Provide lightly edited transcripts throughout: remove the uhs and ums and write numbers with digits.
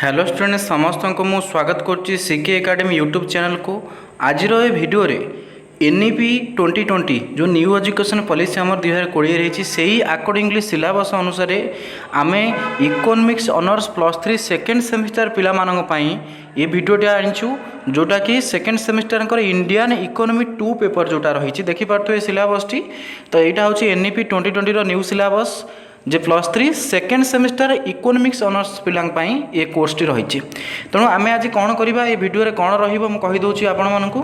Hello student समस्त को मु स्वागत करुच्ची सीके एकेडमी यूट्यूब चैनल को। आज भिडियो एनईपी 2020 जो न्यू एजुकेशन पॉलिसी आम 2020 रही से ही अकॉर्डिंगली सिलेबस अनुसार आम इकोनॉमिक्स ऑनर्स +3 सेकेंड सेमिस्टर पिलामानंग ये भिडियोटी आनीचु जोटा कि second semester Indian economy 2 paper जोटा रही देखिपे सिलेबस टी। तो यहाँ हूँ एनईपी 2020 न्यू सिलेबस जे +3 सेकेंड सेमिस्टर इकोनॉमिक्स ऑनर्स पिलांपाई ये कोर्स टी रही। तेणु आम आज कौन करवा ये भिडियो कौन रहीदे आपण मानू।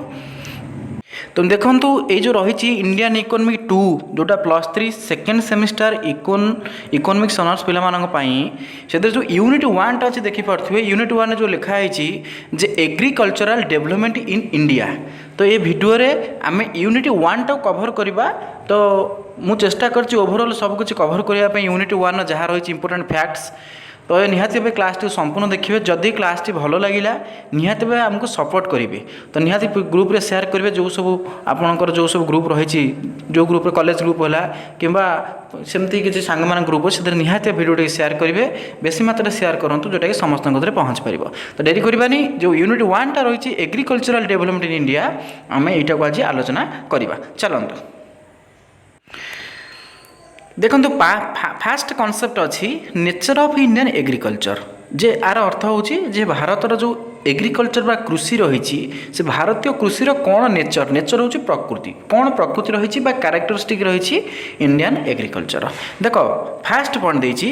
तो देखूँ ये जो रही इंडियन इकोनॉमी 2 जोटा +3 सेकेंड सेमिस्टर इकोनॉमिक्स ऑनर्स पिलामानंपाई से जो यूनिट 1 अच्छे देखिपे यूनिट 1 जो लिखाई जे एग्रीकल्चरल डेवलपमेंट इन इंडिया। तो ये भिडियो आम यूनिट 1 टाक कभर करवा। तो मु चेष्टा करछि ओवरऑल सब कुछ कभर करने यूनिट 1 जहाँ रही इंपोर्टेंट फैक्ट्स। तो निहाती भाई क्लास टी संपूर्ण देखिए जदि क्लास टी भल लगिला निहाती भाई आमको सपोर्ट करेंगे। तो निहाती ग्रुप रे शेयर करेंगे जो सब आपणकर जो सब ग्रुप रही जो ग्रुप कॉलेज ग्रुप है कि सेमती किसी सांग ग्रुप से निहाती भिडियो शेयर करेंगे बेसी मात्रा शेयर करूँ जोटा कि समस्त पहुँच पार। तो डेरी करवानी जो यूनिट 1 टा रही एग्रीकल्चरल डेवलपमेंट इन इंडिया आम यहाँ को आज आलोचना करवा चलते। देखो फास्ट कॉन्सेप्ट अच्छी नेचर ऑफ इंडियन एग्रीकल्चर जे आर अर्थ होची भारतर जो एग्रीकल्चर बा कृषि रही से भारतीय कृषि कौन नेचर नेचर होची प्रकृति कौन प्रकृति रही क्यारेक्टरिस्टिक रही इंडियन एग्रीकल्चर। देख फास्ट पॉइंट देती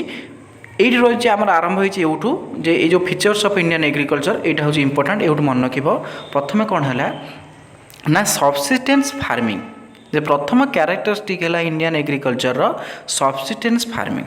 ये रही आम आरंभ होठू जे ये जो फीचर्स ऑफ इंडियन एग्रीकल्चर यहाँ हूँ इंपोर्टेंट ये मन रख। प्रथम कौन है ना सब्सिस्टेंस फार्मिंग जे प्रथम क्यारेक्टरिस्टिक है Indian agriculture subsistence farming.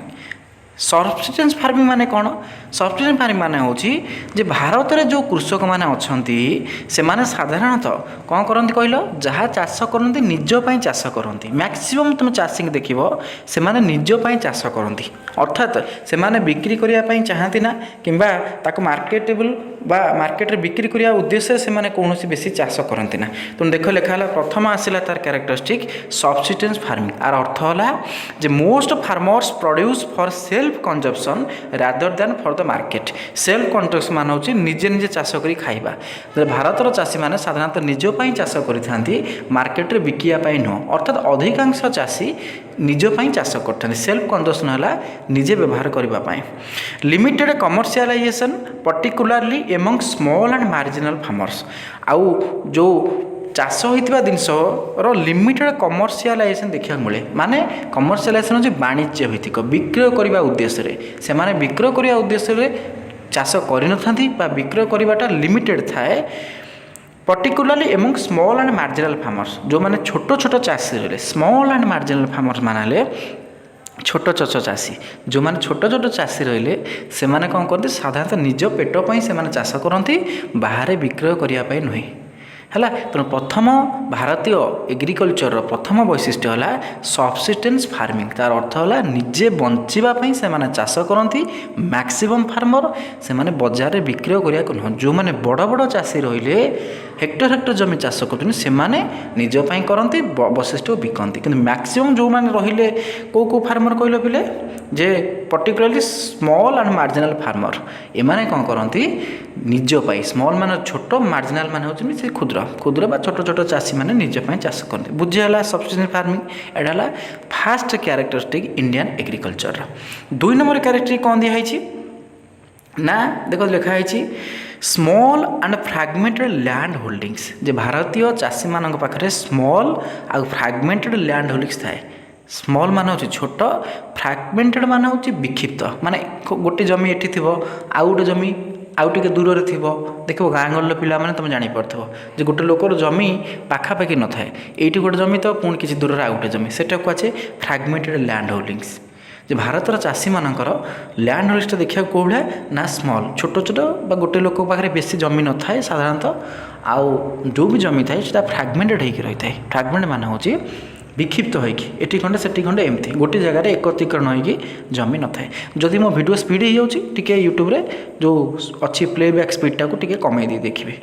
Subsistence farming माने कौन सब्सिस्टेंस फार्मिंग माने होची जे भारत में जो कृषक माने अछंती से माने साधारणतः कौन करती कहल जहाँ चाष करती निजपाई चाष करती मैक्सिमम तुम चाषी देखिए से माने निजपाई चाष करती अर्थात से माने बिक्री करने चाहती ना किंबा ताको मार्केटेबल बा मार्केट रे बिक्री करने उद्देश्य से माने कौन बेसी चाष करती ना। तुम देख लिखा है प्रथम आसला तार क्यारेक्टरिस्टिक सब्सिस्टेंस फार्मिंग आर अर्थ है जे most farmers produce for self consumption rather than for the market. Self consumption मान हो निजे निजे चाष कर खाइबा। भारतर चाषी मैंने साधारणतः निजपाई चाष करते मार्केट रे बिकिया नुह अर्थात अधिकांश चाषी निजपाई चाष करते सेल्फ कंजप्शन है निजे व्यवहार करने। Limited commercialisation particularly among small and marginal farmers आउ जो चाष होता जिनस लिमिटेड कमर्शियलाइजेशन देखा मिले माने कमर्शियलाइजेशन हूँ वाणिज्य भित्तिक विक्रय करने उद्देश्य से माने विक्रय करने उद्देश्य चाष कर विक्रय करवाटा लिमिटेड थाए particularly among small and marginal farmers जो मैंने छोट छोट चाषी रहे स्मॉल एंड मार्जिनल फार्मर्स माने छोट छोट चाषी जो मैंने छोट छोट चाषी रहिले से माने कौन करते साधारणतः निज पेट से माने चाष करती बाहर विक्रय करने नुहे है। तेणु प्रथम भारतीय एग्रीकल्चर प्रथम वैशिष्ट्य है सब्सिस्टेंस फार्मिंग तार अर्थ है निजे बचापी से माने चाष करती मैक्सिमम फार्मर से माने बाजार में विक्रय करने को नुह जो मैंने बड़ बड़ चाषी रहिले हेक्टर हेक्टर जमी चाष करते निजपाई करती अवशिष्ट बिकती कि मैक्सिमम जो मैंने रहिले को फार्मर कहल पिले जे particularly small and marginal farmer एमाने कौन करती निजपाई स्मॉल मान छोट मार्जिनल मान होती से क्षुद्र क्षुद्र बा छोट छोट चाषी मैंने निजपाई चाष करते बुझीगला सब्सिस्टेंस फार्मिंग एटा है first characteristic Indian agriculture. 2 number characteristic कौन दिखाई ना देख लिखाई small and fragmented land holdings जे भारतीय चाषी मान पाखे स्मॉल आ फ्रैगमेंटेड लैंड होल्डिंग्स थाए। स्मॉल मान हो छोट फ्रैगमेंटेड मान हो विक्षिप्त माने गोटे जमी एठी थी आउ गोटे जमी आउ टे दूर थी देख गाँ गल पिला मैंने तुम जापर जो गोटे लोकर जमी पाखापाखि न थाए ये गोटे जमी तो पुणी किसी दूर आउ गोटे जमी सेटा कहुए फ्रैगमेंटेड लैंड होल्डिंग्स। जे भारतर चाषी मानकर लैंड होल्डिंग्स देखा कौड़ा ना स्मॉल छोट छोट बा गोटे लोक पाखे बेसी जमी न थाए साधारणतः आउ जो भी जमी थाए से फ्रैगमेंटेड होकर रही है। फ्रैगमेंट मान हो विक्षिप्त होती खंडे से खंडे एमती गोटे जगह एकत्रीकरण हो जमी न थाए। जदि मो वीडियो स्पीड हो जाए यूट्यूब रे जो अच्छी प्लेबैक स्पीड टाक कमे देखिए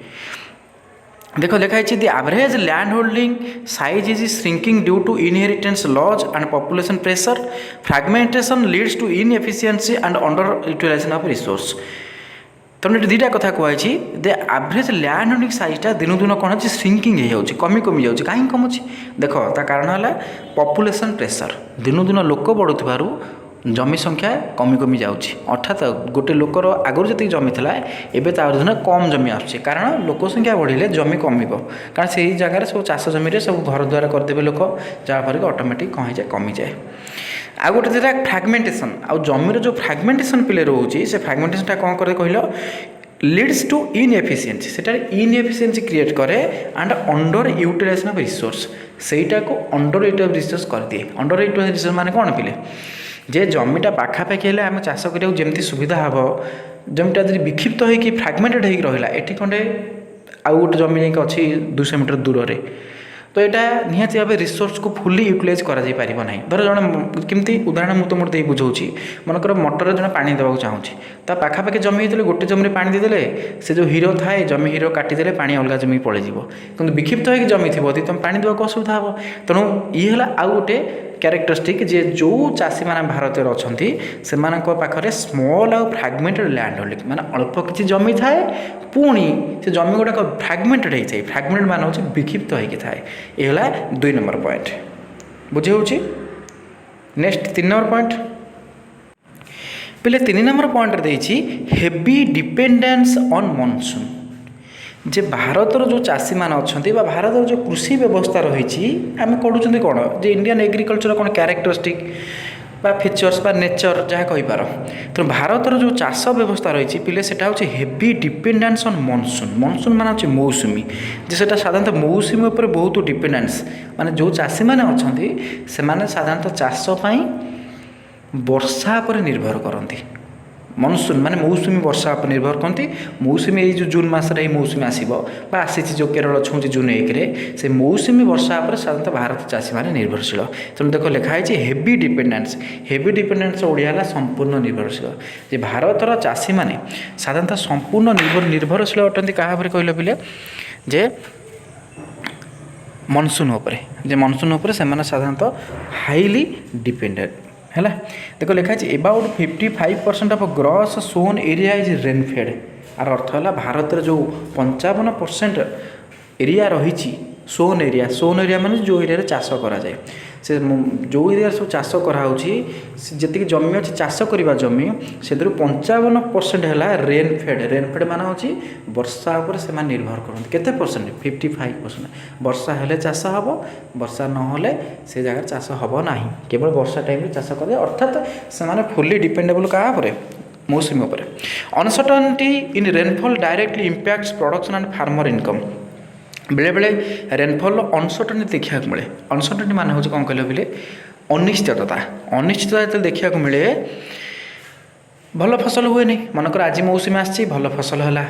देखो लिखाई the average land holding size is shrinking due to inheritance laws and population pressure fragmentation leads to inefficiency and under utilization of resource. तेणु ये दुईटा कथा कहुई दे एवरेज लैंड होल्डिंग साइजटा दिन दिन कौन है श्रिंकिंग हो कमी कमी जाऊँगी कहीं कमुची देख ता कारण है पपुलेसन प्रेसर दिन दिन लोक बढ़ुवर जमी संख्या कमी कमी जाऊँगी अर्थात गोटे लोकर आगुरी जी जमी था एवं कम जमी आसूँ कारण लोक संख्या बढ़े जमी कम कारण से जगार सब चाष जमी सब घर द्वार करदे लोक जहाँफल कि ऑटोमेटिक कौन जाए कमी जाए आ गोटे जो फ्रागमेंटेशन आ जमीर जो फ्रागमेंटेशन पिले रोचे से फ्रागमेंटेशन कौन करे कहल लीड्स टू इनएफिशिएंसी से इनएफिशिएंसी क्रिएट करे and under utilization of resource सेटा को अंडर यूटिलाइज रिसोर्स कर दिए अंडर यूटिलाइज रिसोर्स माने कौन पिले जे जमीटा पाखापाखि हेले आम चाष करा जमी सुविधा हम जमीटा जब विक्षिप्त होगी फ्रागमेंटेड होगी रहा ये खंडे आउ गोटे जमी जाइए अच्छी 200 मीटर दूर से तो यहाँ निहाती भाव रिसोर्स को फुली यूटिलाइज करना धर जन केमती उदाहरण मुझे मोटे बुझाऊँगी मनकर मोटर जन पा देवाक चाहूँगी ता पाखापाखि जमी होते गोटे जमी पा देदेले से जो हीरो थाए जमी हीरो काटिदेले पा अलग जमी पलैज कि विक्षिप्त होगी जमी थी तुम पा देवाक असुविधा हे तेणु ये आउ गोटे क्यारेक्टरिस्टिक जे जो चाषी मैंने भारत में अच्छा से पाखे स्मॉल आउ फ्रागमेंटेड लैंड होल्डिंग माने अल्प किसी जमी थाए पुणी से जमी गुड़ाक फ्रागमेंटेड होता है फ्रागमेंट मान हूँ विक्षिप्त होगी थाए ये 2 नंबर पॉइंट बुझे होची। नेक्स्ट 3 नंबर पॉइंट पहले 3 नंबर पॉइंट देछि हेवी डिपेंडेंस ऑन मॉनसून जे भारतर जो चाषी मान अच्छा भारत जो कृषि व्यवस्था रही आम करूँ कौन जे इंडियन एग्रीकल्चर कौन क्यारेक्टरिस्टिक बा फीचर्स बा नेचर जहाँ कहींपार तो भारतर जो चाष व्यवस्था रही पिले सेटा हूँ heavy dependence on monsoon monsoon मान हूँ मौसुमी जे सेटा साधारणतः मौसुमी उपर बहुत डिपेंडेंस माने जो चाषी मैंने अच्छा से साधारणतः चाष वर्षा पर निर्भर करती मनसून माने मौसुमी वर्षा पर निर्भर करती मौसुमी ये जो जून मसरे मौसुमी आसो आसी जो केरल छूँ जून 1 से मौसुमी वर्षा पर साधारणतः भारत चाषी मैंने निर्भरशील तेणु देख लिखाई हेवी डिपेंडेंस ओडिया है संपूर्ण निर्भरशील जे भारतर चाषी मैंने साधारणतः संपूर्ण निर्भरशील अटंती क्या कहल पिले जे मनसून उपर से साधारणतः हाईली डिपेंडेंट है देख लिखाई about 55% of gross sown area is rainfed आर अर्थ है भारत जो 55% एरिया रही सोन एरिया माने जो एरिया चाष करा जाए से जो एरिया सब चाष कराऊँगी जी जमी अच्छी चाष करवा जमी से 55% है रेनफेड मान हूँ वर्षा उपर से निर्भर करते केते परसेंट 55% वर्षा हेले चाष हम वर्षा नहले से जगह चाष हम ना केवल वर्षा टाइम चाष करें अर्थात से फुली डिपेंडेबल क्या मौसुमी उपर uncertainty in rainfall directly impacts production and farmer income बेले बेले रेनफॉल अनसर्टेनिटी देखा मिले अनसर्टेनिटी मान हूँ कौन कह बोले अनिश्चितता जो देखा मिले भल फसल हुए नहीं मनकर आज मौसुमी आसी भल फसल है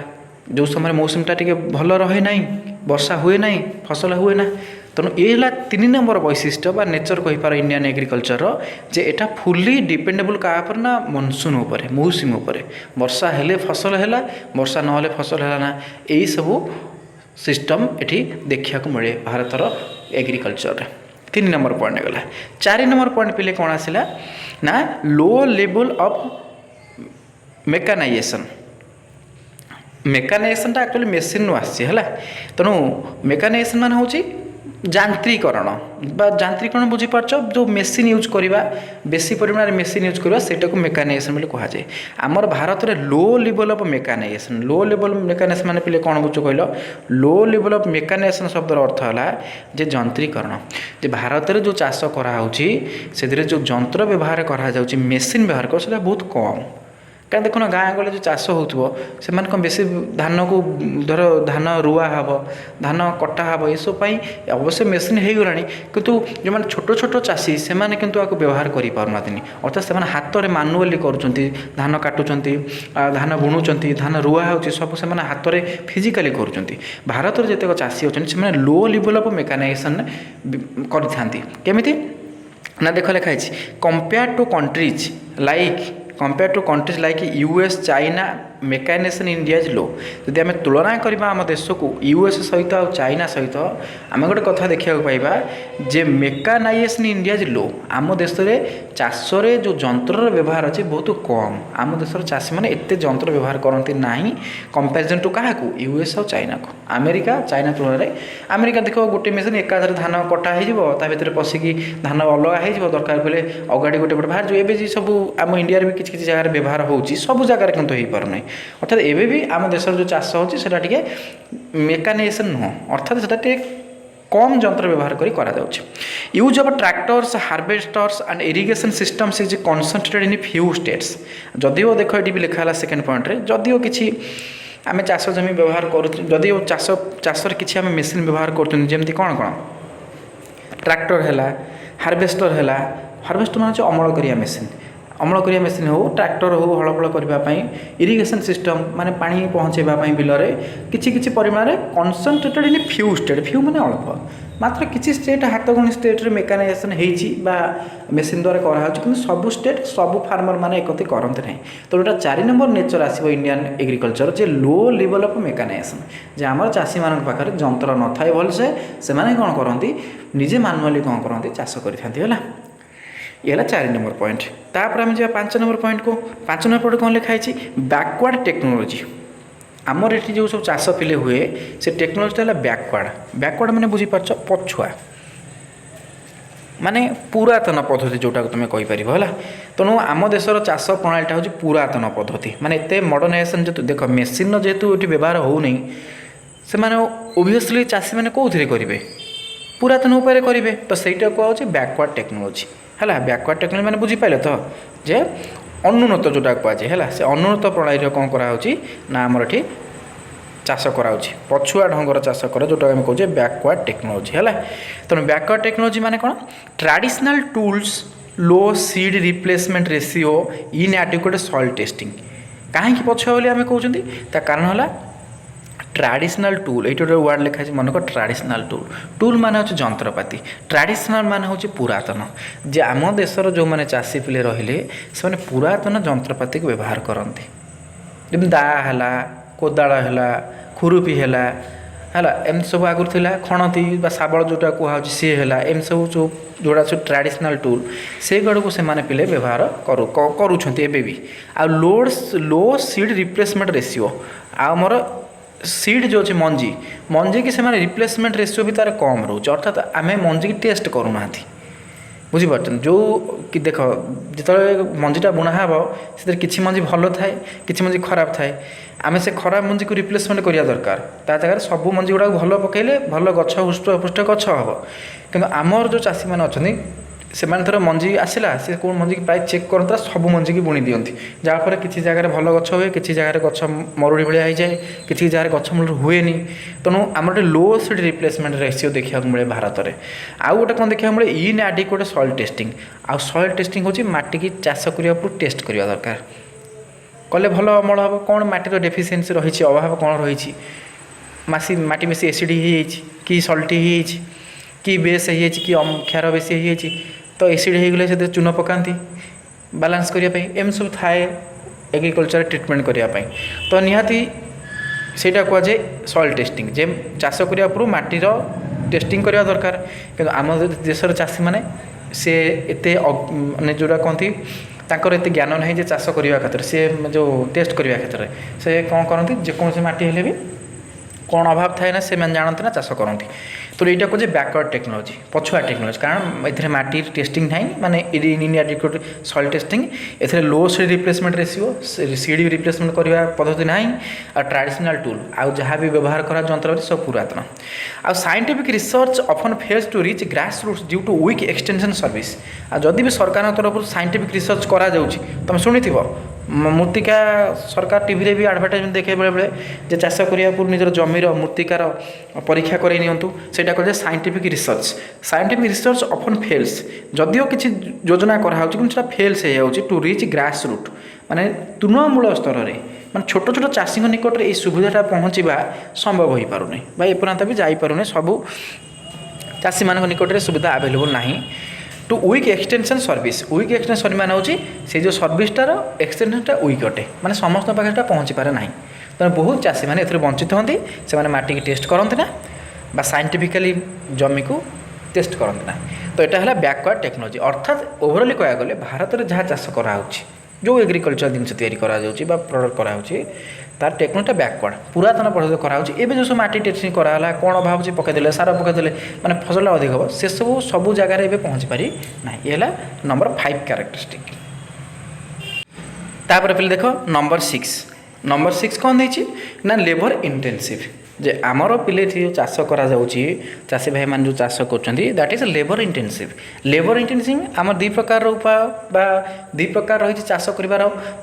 जो समय मौसुमीटा टी भल रहे ना वर्षा हुए ना फसल हुए ना तेणु ये 3 नंबर वैशिष्ट्य बा नेचर कहींपार इंडियन एग्रीकल्चर जे एटा फुली डिपेंडेबल क्या पर ना मनसून उपर मौसुमी उपर वर्षा हेले फसल है वर्षा नहले फसल है ना यही सबू सिस्टम एठी देखा मिले भारतर एग्रीकल्चर 3 नंबर पॉइंट गला 4 नंबर पॉइंट पे कौन आसला ना low level of mechanization actually machine आसी है तेणु मेकानाइजेशन मान हूँ यांत्रिकरण यांत्रिकरण बुझीपार जो मेसीन यूज करवा बेसी परिमाण मेसीन यूज करवा सेटा को मेकानाइजेशन बोली कहा जाए आमर भारत में लो लेवल ऑफ मेकानाइजेशन माने पिले कौन बुझ कहल लो लेवल ऑफ मेकानाइजेशन शब्दर अर्थ है जे यंत्रीकरण जे भारत में जो चाष कराऊँगी से जो यंत्र व्यवहार करा मेसीन व्यवहार कर बहुत कम क्या देखो ना गाँ गले जो चाष हो कौन बेसी धान को धर धान रुआ हम धान कटा हम ये सब अवश्य मेसीन हो गला कितु जो मैंने छोट छोट चाषी से आपको व्यवहार कर पारना अर्थात से हाथ में मानुआली कर धान काटुंट धान बुणुंट धान रुआ हो सब से हाथ में फिजिकाली कर भारत में जितक चाषी अच्छे से लो लेवल ऑफ मेकानाइजेशन करमी ना देख लिखाई compare to countries like US China mechanization India is low. जदि आम तुलना करवा आम देश को यूएस सहित आ चाइना सहित आम गोटे कथा देखा पाइबा जे मेकानाइजेशन इंडिया इज लो। आम देश में चाष जो जंतर व्यवहार अच्छे बहुत कम। आम देश चाषी मैंने एत जंत्र व्यवहार करती ना कंपेरिजन टू क्या यूएस और चाइना को। अमेरिका चाइना तुलन में अमेरिका देख गोटे मेसीन एकाधर धान कटा हो पशिकी धान अलग हो दरकार पड़े अगाड़ी गोटे पटे बाहर जो सब आम इंडिया भी किसी किसी जगह व्यवहार होची सब जगह किंतु हो पार ना। अर्थात एवं भी आम देश जो चाष होटा मेकानाइजेशन नुह अर्थात से कम जंत्र व्यवहार करा use of tractors harvesters and irrigation systems is concentrated in few states. जदिव देख ये भी लिखा सेकेंड पॉइंट रे जदिव किसी आम चाष जमी व्यवहार करूँ जदिव चाष किसी आम मेसीन व्यवहार करमती कौन कौन ट्रैक्टर है हार्वेस्टर है हार्वेस्टर मान अमल करिया मेसीन अमल करिया मेसीन हो ट्रैक्टर हो हलफल करने इरिगेशन सिस्टम माने पानी पहुँचेवाई बिलरे किसी परिमाण में concentrated in few state few माने अल्प मात्र किसी स्टेट हाथ गणी स्टेट रे मेकानाइजेशन होती मेसीन द्वारा कराई कि सब स्टेट सब फार्मर मैंने एकती करते ना। तो गोटा 4 नंबर नेचर आसो इंडियन एग्रीकल्चर जे लो लेवल ऑफ मेकानाइजेशन जे आम चाषी मान पाखे जंत्र न थाए भलसे से कौन करती निजे मानुआली कौन करती चाष करता है। ये 4 नंबर पॉइंट। तापर आम जा 5 नंबर पॉइंट को 5 नंबर पॉइंट कौन लिखाई बैकवर्ड टेक्नोलोजी। आमर ये जो सब चाष पिले हुए से टेक्नोलोजी बैकवर्ड मैंने बुझीपार पछुआ माने पुरातन पद्धति जोटा तुम कहीपर है। तेणु आम देशर चाष प्रणालीटा हूँ पुरातन पद्धति माने एत मॉडर्नाइजेशन जो देख मेसीन जेहेतु ये व्यवहार होनी से ओबियसली चाषी मैंने कौन करेंगे पुरातन उपाय करेंगे। तो सहीटा कहुच्छे बैकवर्ड टेक्नोलोजी है। बैकवर्ड टेक्नोलोजी मैंने बुझीपारे तो जे अनुन्नत जोटा कहुए है से अनुन्नत प्रणाली कौन कराऊँगी ना आमर ये चाष कराऊँगी पछुआ ढंगर चाष कर जोटा आम कहे बैकवर्ड टेक्नोलोजी है। तेणु बैकवर्ड टेक्नोलोजी माने कौन traditional tools low seed replacement ratio inadequate soil testing कहीं पछुआ बोली आम कहते कारण है ट्रेडिशनल टूल ये गोटे वर्ड लिखाई मनक ट्रेडिशनल टूल माने हूँ जंत्रपाति ट्रेडिशनल माने हूँ पुरातन जे आम देशर जो मैंने चाषी पिले रहिले से पुरातन जंत्रपाति को व्यवहार करते जमी दा है कोदाड़ है खुरुपी है एमती सब आगुरी थी खणती शाबल जोटा कहुच्छे सी है एम सब जो जोड़ा सब ट्रेडिशनल टूल से गुड़ को से पिले व्यवहार करुँच भी आ लो सीड रिप्लेसमेंट रेशियो आमर सीड जो अच्छे मंजी की से रिप्लेसमेंट रेशियो भी तार कम रोचे अर्थात आम मंजी की टेस्ट करूना बुझीपार जो कि देख जो मंजीटा बुणा हे से किसी मंजी भल थाए किसी मंजी खराब थाए आम से खराब मंजी को रिप्लेसमेंट करिया दरकार ता जगह सब मंजी गुड़ा भल पकईले भल गछ हृष्ट गछ हम कि आमर जो चाषी मैंने अच्छा से थर मंजी आसला से कौन मंजी प्राय चेक करता सब मंजी की बुणी दिखती जहाँफल किसी जगह भल गछ हुए किसी जगह गछ मरुड़ी भाया हो जाए किसी जगह गछ मूल हुए तेणु आम गोटे लो सीड रिप्लेसमेंट रेशियो देखा मिले भारत में। आउ गोटे कौन देखा मिले इनएडिक्वेट सॉइल टेस्टिंग आ सॉइल टेस्टिंग हूँ माटी की चाष करने टेस्ट करवा दरकार कले भल अमल हम कौन माटीर डेफिसीएंसी रही अभाव कौन रही माटी बेसी एसिड कि सल्टी कि बेस कि क्षार बेसी तो एसिड हो गले से चून पकाती बालांस करने एम सब थाए एग्रीकल्चर ट्रिटमेंट करने तो निहाती सेटा कहुए सॉइल टेस्टिंग जे चाष करने पूर्व माटीर टेस्टिंग करवा दरकार कि आम देशर चाषी मैंने से एत माने जोड़ा कहती तांकर एत ज्ञान ना चाष करने क्षेत्र से जो टेस्ट करने क्षेत्र में से कौन करती जेकोसी माटी हेले भी कौन अभाव थाए ना से जानते ना चाष करती। तो यहाँ कहे बैकवर्ड टेक्नोलोजी पछुआ टेक्नोलोजी कारण ए माटी टेस्टिंग ना माने इनएडिक्वेट सॉइल टेस्टिंग ए low seed replacement ratio seed replacement करने पद्धति ना आ ट्रेडिशनल टूल आ जहाँ भी व्यवहार करा जंत्रपाति सब पुरातन आ scientific research often fails to reach grass roots due to week extension service आ जदि भी सरकार तरफ साइंटिफिक रिसर्च करा तुम शुणी मृत्तिका सरकार टीवी रे भी एडवर्टाइजमेंट देखे बेले बेले जे चाष करने पूर्व निजर जमीर मृत्तिकार परीक्षा कर सेटा कहे साइंटिफिक रिसर्च ऑफन फेल्स जदिओ किसी योजना कराऊँ कि फेल्स हो टू रीच ग्रास रूट माने तृणमूल स्तर में माने छोट छोट चाषी निकट में सुविधाटा पहुँचवा संभव हो पारना बा एपर्यंत भी जापरूनी सब चाषी मान निकट में सुविधा आवेलेबल ना। Two week extension service week extension service मान हूँ से जो सर्विसटार एक्सटेंशनटा वीक अटे माने समस्त पाखे पहुँची पारे ना तेणु बहुत चाषी मैंने वंचित होती से माटी की टेस्ट करते ना बा साइंटिफिकली जमी को टेस्ट करते ना तो यहाँ है बैकवर्ड टेक्नोलोजी अर्थात ओवरअली कह गले भारत में जहाँ चाष कराऊँच जो एग्रिकल्चर जिनस या प्रडक्ट कराऊँच तार टेक्नोलोजीटा बैकवर्ड पुरातन पद्धति कराऊँच एवं जो सब माटी टेस्टिंग कराला कौन भाव पकईदे सार पकईदे मैंने फसल अधिक हम से सब जगार पहुँची पारि ना ये नंबर 5 कैरेक्टरिस्टिक तापर पे देख नंबर 6 कौन देती ना लेबर इंटेंसिव जे आमर पिले जो चाष करा चाषी भाई मैंने जो चाष कर दैट इज लेबर इंटेंसिव आम दुई प्रकार उपाय बा दुई प्रकार रही चाष कर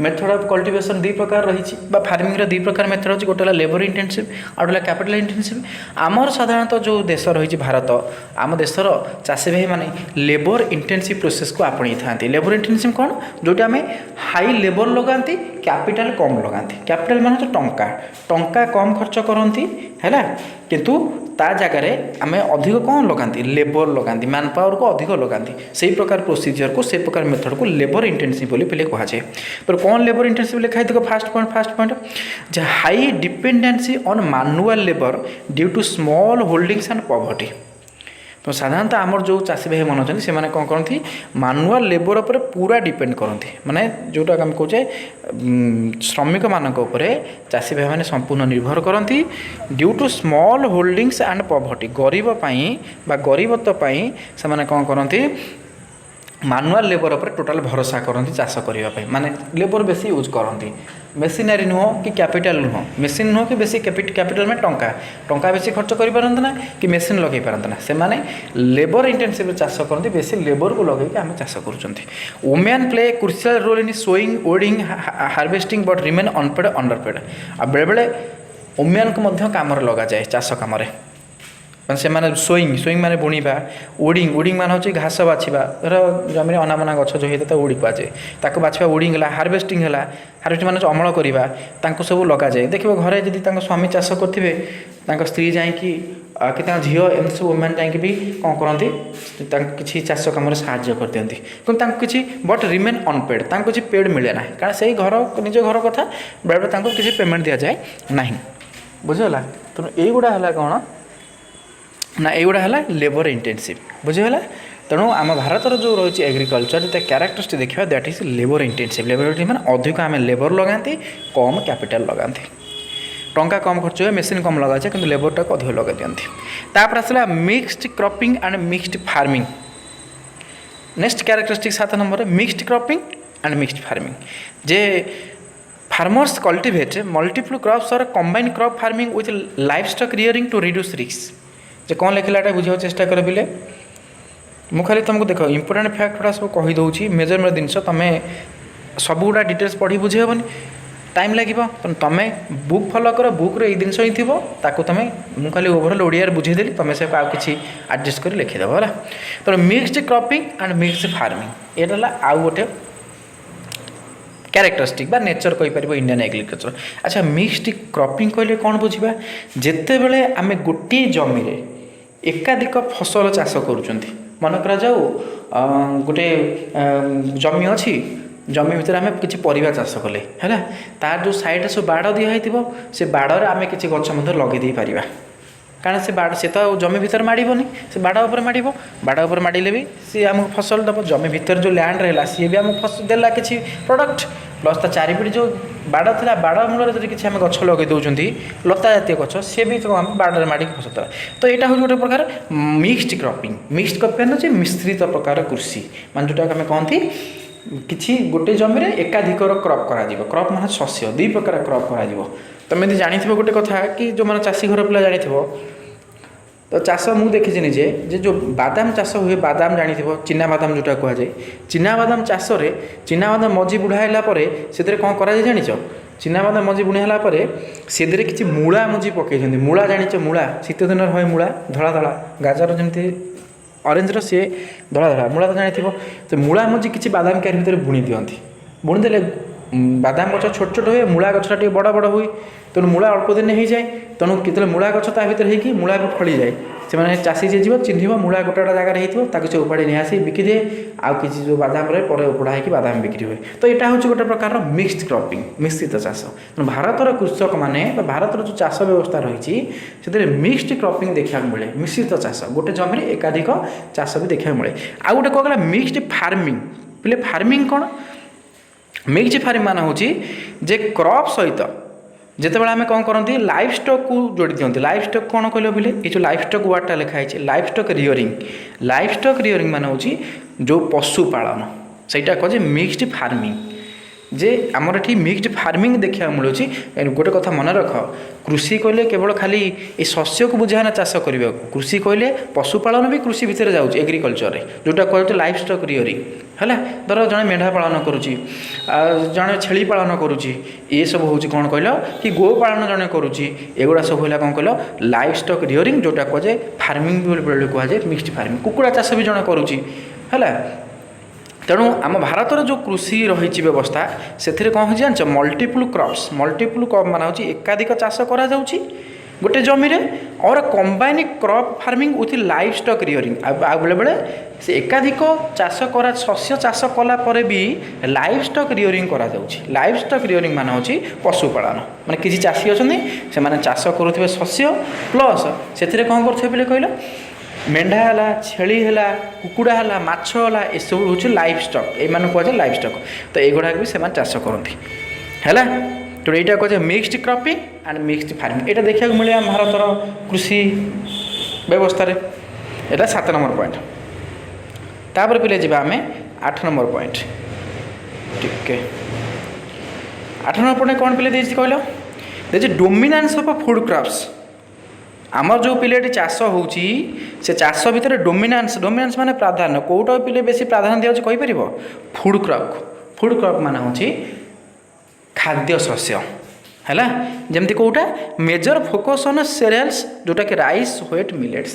मेथड ऑफ कल्टिवेशन दुई प्रकार रही फार्मिंग दुई प्रकार मेथड अच्छी गोटे लेबर इंटेंसिव और गोटे कैपिटल इंटेंसिव आमर साधारणतः जो देश रही भारत आम देशर चाषी भाई मैंने लेबर इंटेंसिव प्रोसेस को आपणी था लेबर इंटेंसिव कौन जोटा आम हाई लेबर लगाती कैपिटल कम लगाती कैपिटल माने तो टंका कम खर्च करती है किंतु ता जगार आम अधिक कौन लगाती लेबर लगाती मैन पावर को अधिक लगाती से प्रकार प्रोसीजर को से प्रकार मेथड को लेबर इंटेंसिव बोली पहले कहुए तो कौन लेबर इंटेंसिव लिखाई देखो फास्ट पॉइंट जे high dependency on manual labour due to small holdings and poverty तो साधारणतः आमर जो चाषी भाई मन अच्छे से कौन करती मैनुअल लेबर उपर पूरा डिपेंड करती माने जोटा आम कहे श्रमिक मानक चाषी भाई मैंने संपूर्ण निर्भर करती due to small holdings and poverty गरीब गरीबत्व से कौन करती मैनुअल लेबर उपर टोटाल भरोसा करती चाष करने माने लेबर बेसी यूज करती मेसीनारी नुह कि कैपिटल नुह मेसीन नुह कि बेसी कैपिटल में टंका बेसी खर्च कर पारते ना कि मेसीन लगे पारते ना से माने लेबर इंटेंसिव चाष करते बेसी लेबर को लगे आम चाष कर women play crucial role in sowing weeding harvesting but remain unpaid underpaid आ बेले बेले वुमेन को काम लगा जाए चाष कम से माने सोइंग माने बुणीबा ओडिंग मान हूँ घास बाछा धर जमी अनामना गछ जो होता है ओडी कहुए ताक बाछा ओडिंग है हार्वेस्टिंग मान अमल करवा सब लग जाए देखिए घरे जदि स्वामी चाष करेंगे स्त्री जाकि कि झील एमती सब वुमेन जाकि भी कौन करती किसी चाष कम साहय कर दिखती कि किसी बट रिमेन अनपेड किसी पेड मिले ना कारण से घर निज घर कथा बेले किसी पेमेंट दि जाए ना बुझीगला तेणु युवा है कौन ना युवा है लेबर इंटेंसिव बुझीगला तेणु आम भारतर जो रही एग्रिकल्चर जो कैरेक्टरिस्टिक देखा दैट इज लेबर इंटेंसिव मैंने अधिक आम लेबर लगाती कम कैपिटल लगाती टंका कम खर्च हुए मेसीन कम लगा कि लेबरटा को अधिक लगा दिखती तापर आसला mixed cropping and mixed farming next characteristic 7 number mixed cropping and mixed farming जे farmers cultivate multiple crops or combined crop farming with livestock rearing to reduce risk जे कौन लिखलाटा बुझा चेष्टा कर पिले मु खाली तुमको देख इंपोर्टेंट फैक्ट गुड़ा सब कहीदे मेजरमेंट जिनस तुम सब गुड़ा डिटेल्स पढ़ी बुझे हेनी टाइम लगे तुम बुक फॉलो कर बुक रे जिन ही थी तुम मुझे खाली ओवरऑल ओडिया बुझेदेली तुम से किसी एडजस्ट कर लिखिदेव है तो mixed cropping and mixed farming यहाँ आउ गोटे कैरेक्टरिस्टिक बा नेचर कहीपर इंडियन एग्रिकल्चर अच्छा मिक्सड क्रॉपिंग कहले कौन बुझा जिते बड़े आम गोटे जमी एकाधिक फसल चाष कर मन करा जाऊ गोटे जमी अच्छी जमी भितर आम किसी परिवा चाष कले है तार जो साइड सब बाड़ दिखाई से बाड़े आम किसी गच लगे पार कारण से बाड़ से तो जमी भितर माड़बनी से बाड़ उपर माड़ब बाड़ उपर माड़े भी सी आमको फसल दब जमी भितर जो लैंड रहा सी भी आमको देला किसी प्रोडक्ट प्लस ता चारिपीठ जो बाड़ था बाड़ मूल जब किसी आम गच लगे दौरान लता जातीय गच सी भी तो आम बाड़े माड़ी फसल तो यहाँ हूँ गोटे प्रकार मिक्सड क्रॉपिंग अच्छे मिश्रित प्रकार कृषि मान जोटा आम कहती किसी गोटे जमी एकाधिक क्रॉप क्रॉप मान शस्य दुई प्रकार क्रॉप कर तुम यदि जानी गोटे कथा कि जो मैंने चाषी घर पिला जानी तो चाष मु देखी निजे जो बादाम चाष हुए बादाम जानी चिना बादाम जोटा कहुए चिना बादाम चाष चिना बादाम मझी बुढ़ा से कौन कर जानी चिना बादाम मझी बुढ़ा से किसी मूला मझी पकई मूला जानी मूला शीत दिन हुए मूला धला धला गाजर जमी ऑरेंज सी धला धला मूला तो जानी तो मूला मझी किसी बादाम क्यारी भितर बुणी दिखती बुणीदे बादाम गच छोट छोट हुए मूला गछटा बड़ बड़ हुए तेणु मूला अल्प दिन हो जाए तेणु कितने मूला गछ ता भर हो मूला भी फली जाए से चाषी जे जीव चिन्ह मूला गोटे गोटे जगह होता से उपाड़ी नहीं आसी बिकी दिए आउ कि जो बादाम रहे पर उपोड़ा होकर बादाम बिक्री हुए तो यहाँ हूँ गोटे प्रकार मिक्सड क्रॉपिंग मिश्रित चाष भारतर कृषक मैंने भारतर जो चाष व्यवस्था रही से मिक्सड क्रॉपिंग देखा मिले मिश्रित चाष गोटे जमी एकाधिक चाष भी देखा मिले आउ गोटे कहला मिक्सड फार्मिंग बोले फार्मिंग कौन मिक्सड फार्मिंग मान हूँ जे क्रॉप सहित जितेबाला आम कौन करती लाइफ स्टॉक को जोड़ी दिखती लाइफ स्टॉक कौन कहल बोले ये जो लाइफ स्टॉक वार्डटा लिखाई लाइफ स्टॉक रियरिंग मान हूँ जो पशुपालन से कहे मिक्सड फार्मिंग जे आमर ये मिक्सड फार्मिंग देखा मिलूँ गोटे कथा मन रख कृषि कहले केवल खाली ये शस्य को बुझाना चाष करने कृषि कहले पशुपालन भी कृषि भितर जाऊँच एग्रिकल्चर जोटा कहते लाइफ स्टॉक रियरिंग है धर जड़े मेढ़ा पालन करुच्ची जड़े छेली पालन करुच्ची ये सब हूँ कौन कहल कि गो पालन जड़े करुच्ची एगुड़ा सब है कौन कहल लाइफ स्टॉक रियरिंग जोटा कहुए फार्मिंग भी कहुए मिक्सड फार्मिंग कुकुड़ा चाष भी जड़े करुच्ची है तेणु आम भारतर जो कृषि रही व्यवस्था से कौन हो जान मल्टीपल क्रॉप मान हूँ एकाधिक चाष करा गोटे जमी or combine crop farming with livestock rearing आ बेले बेले से एकाधिक चाष करा शस्य चाष कला परे भी लाइफ स्टॉक रियरिंग करा लाइफ स्टॉक रियरिंग मान हूँ पशुपालन माने किसी चाषी अच्छा से चाष करुवे शस्य प्लस से कौन करते कहल मेढ़ा है छेली है कुकुड़ा है माछ है ये सब हूँ लाइफ स्टॉक ये कहुए लाइफ स्टॉक तो युवा भी से चाष करती है तो यहाँ कहे mixed cropping and mixed farming यहाँ देखा मिले भारतर कृषि व्यवस्था यहाँ 7 नंबर पॉइंट तापर पे जावा आम 8 नंबर पॉइंट ठीक है 8 नंबर पॉइंट कौन पे कहल देखिए डोमिनेंस ऑफ फूड क्रॉप्स आमर जो पिलेटी चाष हो चाष भितर डोमिनेंस माने प्राधान्य कौटा पिले बेसी प्राधान्य दिया कहीपर फूड क्रॉप मान हूँ खाद्य शस्य है जमती कौटा मेजर फोकस ऑन सेरियल्स जोटा कि राइस व्हीट मिलेट्स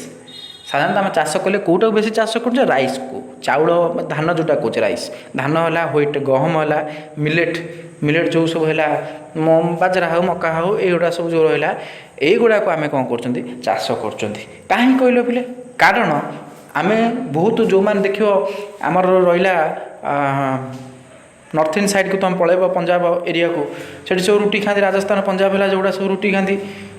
साधारणतः आम चाष कले कौटा बेसी चाष कर राइस को चाउल धान जोटा कहे राइस धान है व्हीट गहम है मिलेट जो सब है बाजरा हो मका हो युवा सब जो रहा युवा को आम कौन कर चाष कर कहीं कहल पिले कारण आम बहुत जो मैंने देख आमर रहा नॉर्थ ईस्ट साइड को तुम पलैब पंजाब एरिया को से सब रुटी खाती राजस्थान पंजाब है जोड़ा सब रुटी खाती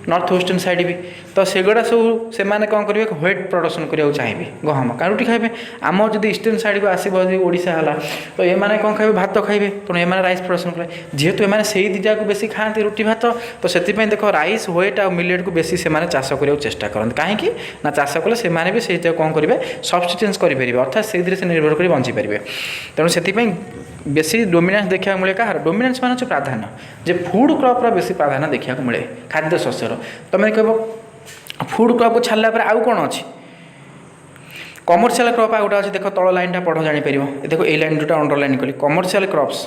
नॉर्थ वेस्टर्न साइड भी तो सेगुड़ा सब से कौन करेंगे व्हीट प्रोडक्शन करने चाहिए गहम क्या रुटी खाइबे आम जब ईस्टर्न साइड को आसो ओडिशा है तो ये कौन खाइबे भात खाइबे तेणु ये राइस प्रोडक्शन करेंगे जेहेतु ये से दुटा को बेसी खाती रुटी भात तो से देख राइस व्हीट आ मिलेट को बेसी से चाष करने चेष्टा करते कहीं ना चाष कले से भी से कौन करेंगे सब्सटीटेंस करेंगे अर्थात से निर्भर कर बंची पारे तेणु से बेसी डोमिनेंस देखा मिले कहार डोमिनेंस मान प्राधान्य जे फूड क्रॉप बेसी प्राधान्य देखा मिले खाद्य शस्यर तुम कह फूड क्रॉप को छाड़ा पर आउ कौन अच्छी कमर्शियल क्रॉप आ गोटे अच्छे देख तल लाइन पढ़ जापर देखो ये लाइन जोटा अंडरलाइन कली कमर्शियल क्रॉप्स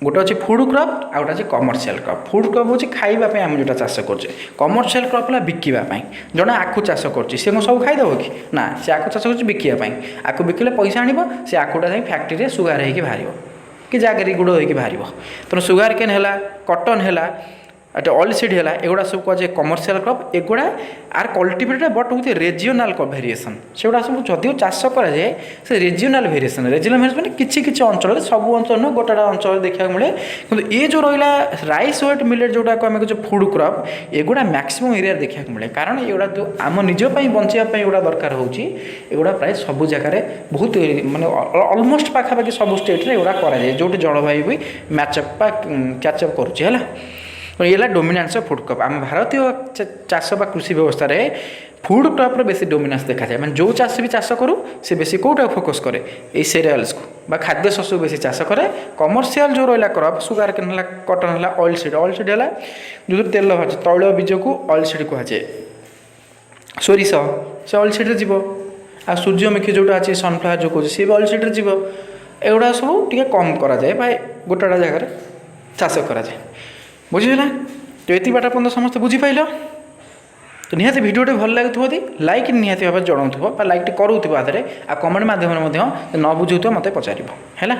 गोटे अच्छे फूड क्रॉप आ गोटे अच्छे कमर्शियल क्रॉप फूड क्रॉप हूँ खाइबापी आम जो चाष कर कमर्शियल क्रॉप है बिकापी जड़े आखु चाष कर सब खाईदेव कि ना से आखु चाष कर बिकापी आखु बिकिले पैसा आण से आखुटा जाए फैक्ट्री सुगार होकर बाहर कि जागरी गुड़ होकर बाहर तेणु सुगार केन है कटन है ऑयल सीड है एगुड़ा सब कहे कमर्शियल क्रॉप एगुड़ा are cultivated but with regional variation से गुड़ा सब जदिव चाष कराए से रिजियोनाल भेरिएसन माने किसी अंचल सब अंचल नुह गोटा अंचल देखा मिले कि ये जो रहा राइस व्हीट मिलेट जोटा को आम कहे फूड क्रॉप एगुड़ा मैक्सिमम एरिया देखा मिले कारण एगुड़ा जो आम निजपाई बचाई एगुड़ा दरकार होगुड़ा प्राय सब जगार बहुत माने अलमोस्ट पाखापाखि सब स्टेट एगुड़ा कराए जो जलवायु भी मैचअप कैचअप करुँच ये डोमिनेंस ऑफ फूड क्रॉप आम भारतीय चाष बा कृषि व्यवस्था रे फूड क्रॉप बेसी डोमिनेंस देखा जाए जो चाष भी चाष करूँ से बेसी कौटा फोकस करे ये सेरियल्स को बा खाद्य शस्य बेसी चाष करे कमर्शियल जो रहा क्रॉप सुगार केन है कटन है ऑयल सीड है जो तेल भाज तैल बीज को ऑयल सीड कहुए सोरिष से ऑयल सीड जीव आ सूर्यमुखी जोटा अच्छे सनफ्लावर जो कहे सी भी ऑयल सीड जीव एगुड़ा सब टे कम कराए गोटा जगार चाष कराए बुझीगला तो ये बाट पर्यटन समस्त बुझीपाल तो निहाती भिडियोटे भल लगे लाइक निहाती भाव जनाऊ लाइक करूँ आधे आ कमेंट मध्यम न बुझे मत पचार है।